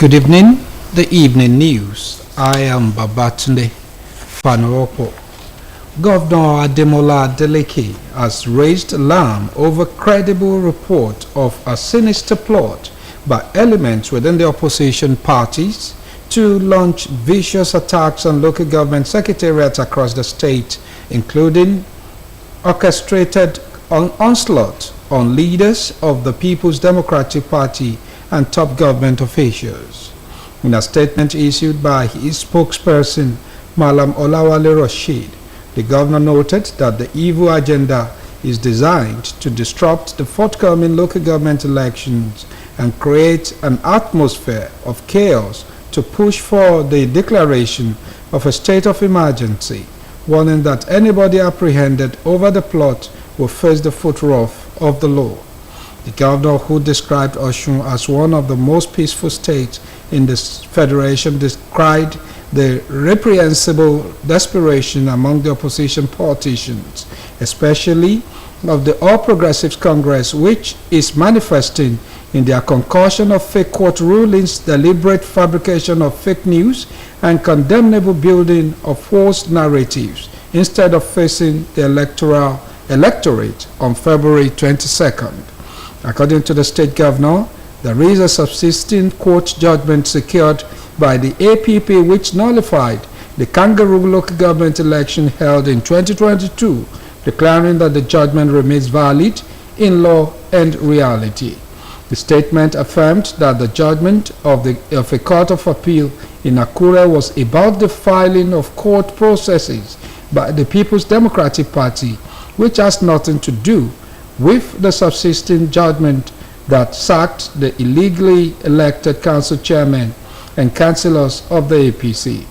Good evening, the evening news. I am Babatunde Fanuopo. Governor Adeleke has raised alarm over credible report of a sinister plot by elements within the opposition parties to launch vicious attacks on local government secretariats across the state, including orchestrated onslaught on leaders of the People's Democratic Party and top government officials. In a statement issued by his spokesperson, Malam Olawale Rashid, the governor noted that the evil agenda is designed to disrupt the forthcoming local government elections and create an atmosphere of chaos to push for the declaration of a state of emergency, warning that anybody apprehended over the plot will face the full wrath of the law. The governor, who described Osun as one of the most peaceful states in the federation, described the reprehensible desperation among the opposition politicians, especially of the All Progressives Congress, which is manifesting in their concoction of fake court rulings, deliberate fabrication of fake news, and condemnable building of false narratives, instead of facing the electorate on February 22nd. According to the state governor, there is a subsisting court judgment secured by the APP which nullified the kangaroo local government election held in 2022, declaring that the judgment remains valid in law and reality. The statement affirmed that the judgment of a court of appeal in Akure was about the filing of court processes by the People's Democratic Party, which has nothing to do with the subsisting judgment that sacked the illegally elected council chairman and councillors of the APC.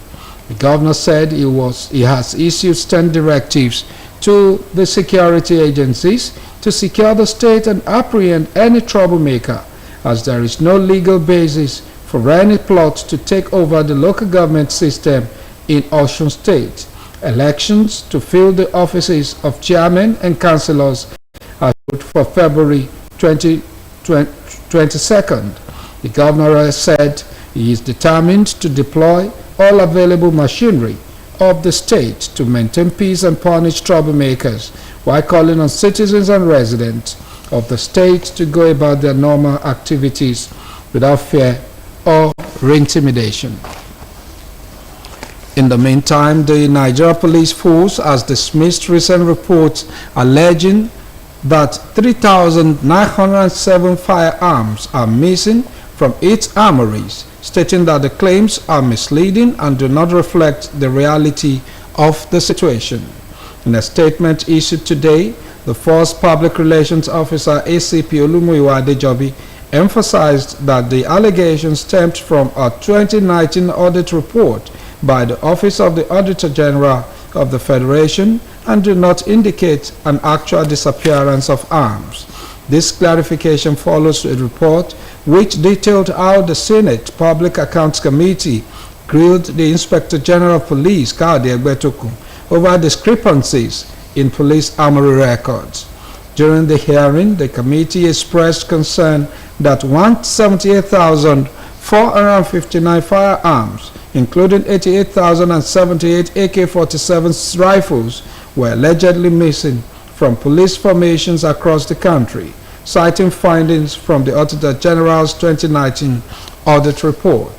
The governor said he has issued stern directives to the security agencies to secure the state and apprehend any troublemaker, as there is no legal basis for any plot to take over the local government system in Osun State. Elections to fill the offices of chairmen and councillors are scheduled for February 22nd. The governor has said he is determined to deploy all available machinery of the state to maintain peace and punish troublemakers, while calling on citizens and residents of the state to go about their normal activities without fear or intimidation. In the meantime, the Nigeria Police Force has dismissed recent reports alleging that 3,907 firearms are missing from its armories, stating that the claims are misleading and do not reflect the reality of the situation. In a statement issued today, the Force Public Relations Officer ACP Olumuyiwa Adejobi emphasized that the allegations stemmed from a 2019 audit report by the Office of the Auditor General of the Federation and do not indicate an actual disappearance of arms. This clarification follows a report which detailed how the Senate Public Accounts Committee grilled the Inspector General of Police, Kayode Egbetokun, over discrepancies in police armory records. During the hearing, the committee expressed concern that 178,459 firearms, including 88,078 AK-47 rifles, were allegedly missing from police formations across the country, citing findings from the Auditor General's 2019 audit report.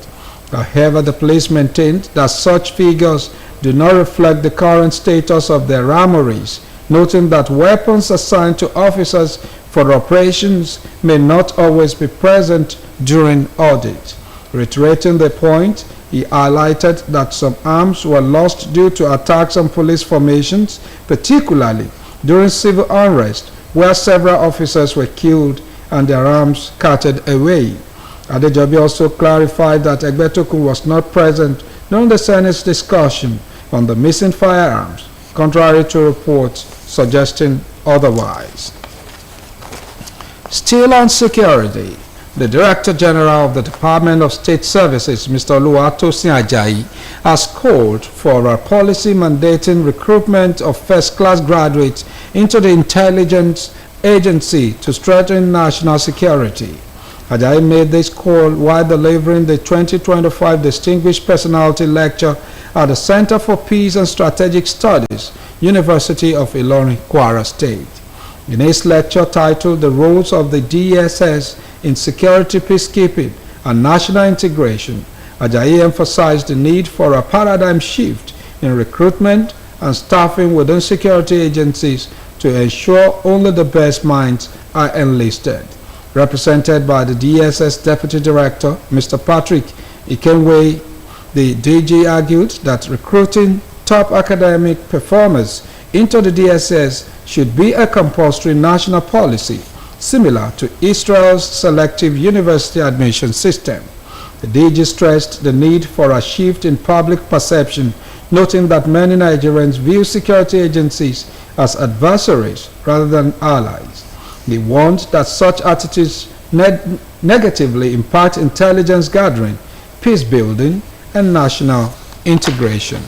However, the police maintained that such figures do not reflect the current status of their armories, noting that weapons assigned to officers for operations may not always be present during audit. Reiterating the point, he highlighted that some arms were lost due to attacks on police formations, particularly during civil unrest, where several officers were killed and their arms carted away. Adejobi also clarified that Egbetokun was not present during the Senate's discussion on the missing firearms, contrary to reports suggesting otherwise. Still on security, the Director General of the Department of State Services, Mr. Oluwatosin Ajayi, has called for a policy mandating recruitment of first-class graduates into the intelligence agency to strengthen national security. Ajayi made this call while delivering the 2025 Distinguished Personality Lecture at the Center for Peace and Strategic Studies, University of Ilorin, Kwara State. In his lecture titled The Roles of the DSS in Security Peacekeeping and National Integration, Ajayi emphasized the need for a paradigm shift in recruitment and staffing within security agencies to ensure only the best minds are enlisted. Represented by the DSS Deputy Director, Mr. Patrick Ikenwe, the DG argued that recruiting top academic performers into the DSS should be a compulsory national policy, similar to Israel's selective university admission system. The DG stressed the need for a shift in public perception, noting that many Nigerians view security agencies as adversaries rather than allies. He warned that such attitudes negatively impact intelligence gathering, peace building, and national integration.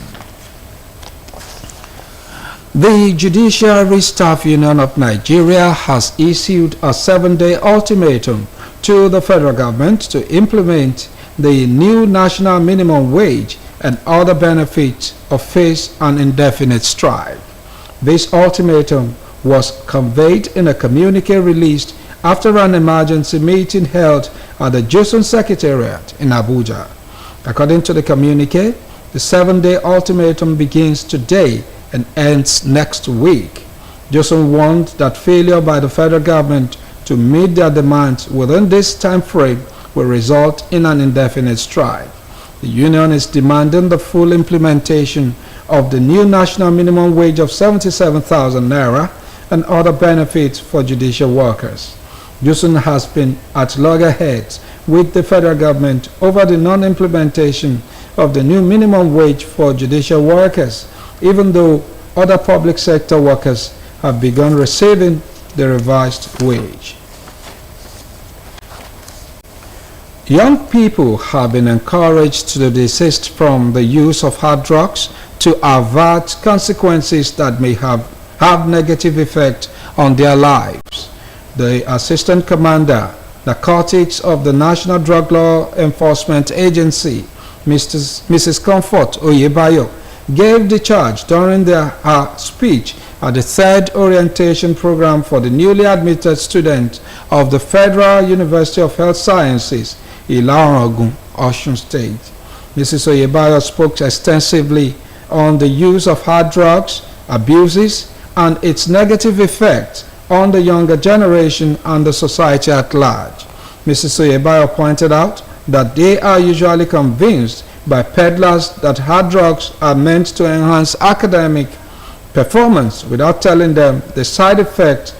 The Judiciary Staff Union of Nigeria has issued a 7-day ultimatum to the federal government to implement the new national minimum wage and other benefits or face an indefinite strike. This ultimatum was conveyed in a communique released after an emergency meeting held at the Osun Secretariat in Abuja. According to the communique, the 7-day ultimatum begins today and ends next week. Osun warned that failure by the federal government to meet their demands within this time frame will result in an indefinite strike. The union is demanding the full implementation of the new national minimum wage of 77,000 naira and other benefits for judicial workers. Osun has been at loggerheads with the federal government over the non-implementation of the new minimum wage for judicial workers, even though other public sector workers have begun receiving the revised wage. Young people have been encouraged to desist from the use of hard drugs to avert consequences that may have negative effect on their lives. The Assistant Commander, Narcotics of the National Drug Law Enforcement Agency, Mrs. Comfort Oyebayo, gave the charge during her speech at the third orientation program for the newly admitted students of the Federal University of Health Sciences, Ilorin, Osun State. Mrs. Oyebayo spoke extensively on the use of hard drugs, abuses, and its negative effect on the younger generation and the society at large. Mrs. Oyebayo pointed out that they are usually convinced by peddlers that hard drugs are meant to enhance academic performance without telling them the side effects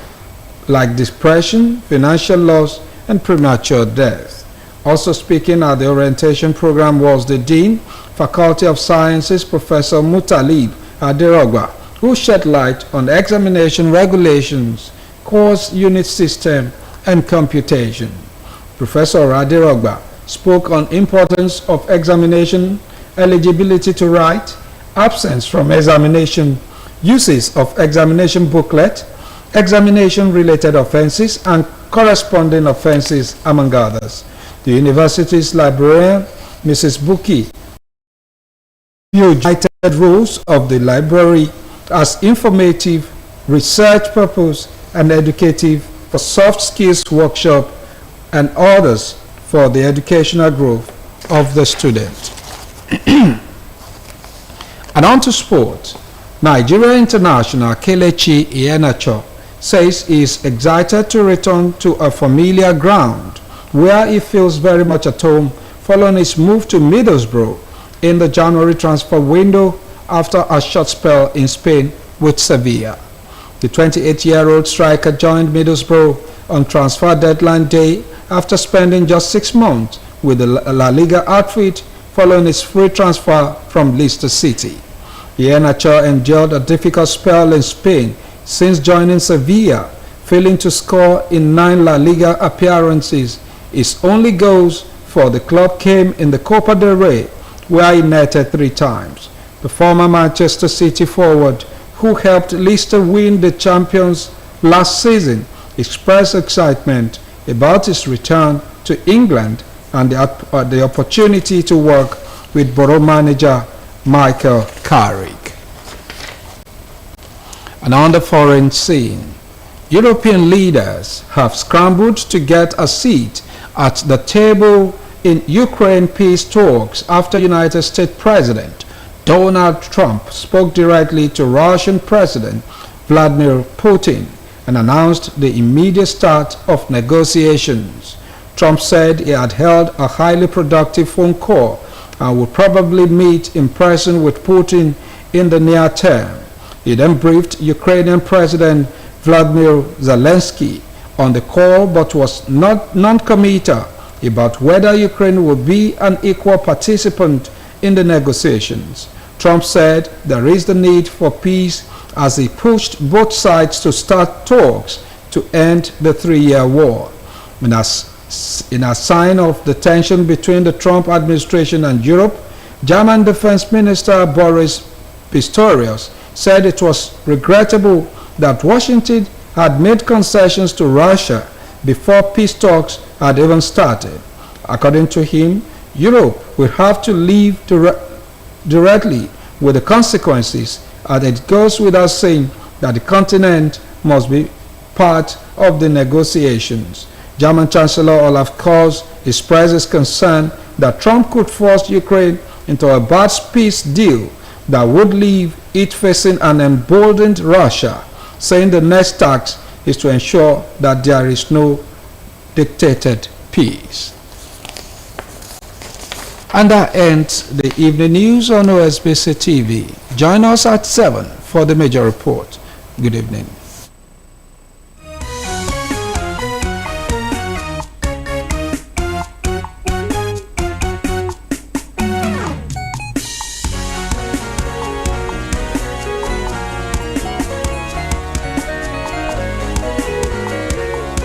like depression, financial loss, and premature death. Also speaking at the orientation program was the Dean, Faculty of Sciences, Professor Mutalib Adeleke, who shed light on examination regulations, course unit system, and computation. Professor Adeleke spoke on importance of examination, eligibility to write, absence from examination, uses of examination booklet, examination-related offenses, and corresponding offenses, among others. The university's librarian, Mrs. Buki, cited rules of the library as informative, research purpose, and educative for soft skills workshop and others for the educational growth of the student. And on to sport. Nigeria international Kelechi Iheanacho says he is excited to return to a familiar ground where he feels very much at home following his move to Middlesbrough in the January transfer window after a short spell in Spain with Sevilla. The 28-year-old striker joined Middlesbrough on transfer deadline day after spending just 6 months with the La Liga outfit following his free transfer from Leicester City. Iheanacho endured a difficult spell in Spain since joining Sevilla, failing to score in 9 La Liga appearances. His only goals for the club came in the Copa del Rey, where he netted 3 times. The former Manchester City forward, who helped Leicester win the champions last season, expressed excitement about his return to England and the opportunity to work with Borough Manager Michael Carrick. And on the foreign scene, European leaders have scrambled to get a seat at the table in Ukraine peace talks after United States President Donald Trump spoke directly to Russian President Vladimir Putin and announced the immediate start of negotiations. Trump said he had held a highly productive phone call and would probably meet in person with Putin in the near term. He then briefed Ukrainian President Vladimir Zelensky on the call but was non-committal about whether Ukraine will be an equal participant in the negotiations. Trump said there is the need for peace as he pushed both sides to start talks to end the three-year war. In a sign of the tension between the Trump administration and Europe, German Defense Minister Boris Pistorius said it was regrettable that Washington had made concessions to Russia before peace talks had even started. According to him, Europe will have to live directly with the consequences, and it goes without saying that the continent must be part of the negotiations. German Chancellor Olaf Scholz expressed his concern that Trump could force Ukraine into a bad peace deal that would leave it facing an emboldened Russia, saying the next task is to ensure that there is no dictated peace. And that ends the evening news on OSBC TV. Join us at 7 for the major report. Good evening.